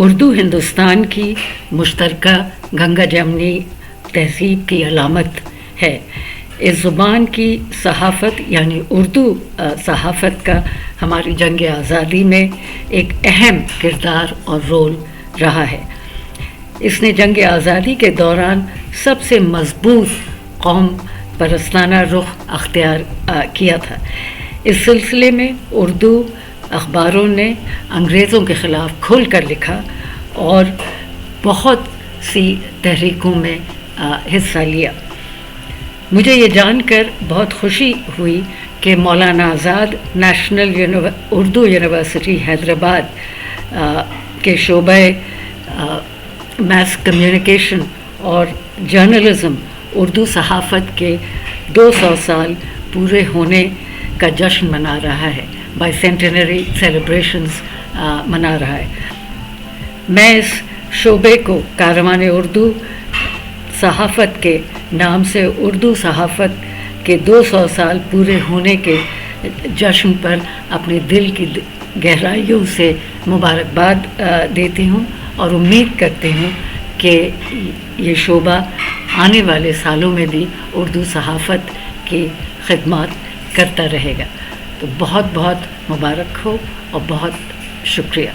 اردو ہندوستان کی مشترکہ گنگا جمنی تہذیب کی علامت ہے۔ اس زبان کی صحافت یعنی اردو صحافت کا ہماری جنگ آزادی میں ایک اہم کردار اور رول رہا ہے۔ اس نے جنگ آزادی کے دوران سب سے مضبوط قوم پرستانہ رخ اختیار کیا تھا۔ اس سلسلے میں اردو اخباروں نے انگریزوں کے خلاف کھل کر لکھا اور بہت سی تحریکوں میں حصہ لیا۔ مجھے یہ جان کر بہت خوشی ہوئی کہ مولانا آزاد نیشنل اردو یونیورسٹی حیدرآباد کے شعبہ میس کمیونیکیشن اور جرنلزم اردو صحافت کے 200 سال پورے ہونے کا جشن منا رہا ہے، بائی سینٹینری سیلیبریشنز منا رہا ہے۔ میں اس شعبے کو کاروان اردو صحافت کے نام سے اردو صحافت کے 200 سال پورے ہونے کے جشن پر اپنے دل کی گہرائیوں سے مبارکباد دیتی ہوں اور امید کرتی ہوں کہ یہ شعبہ آنے والے سالوں میں بھی اردو صحافت کی خدمات کرتا رہے گا۔ تو بہت بہت مبارک ہو اور بہت شکریہ۔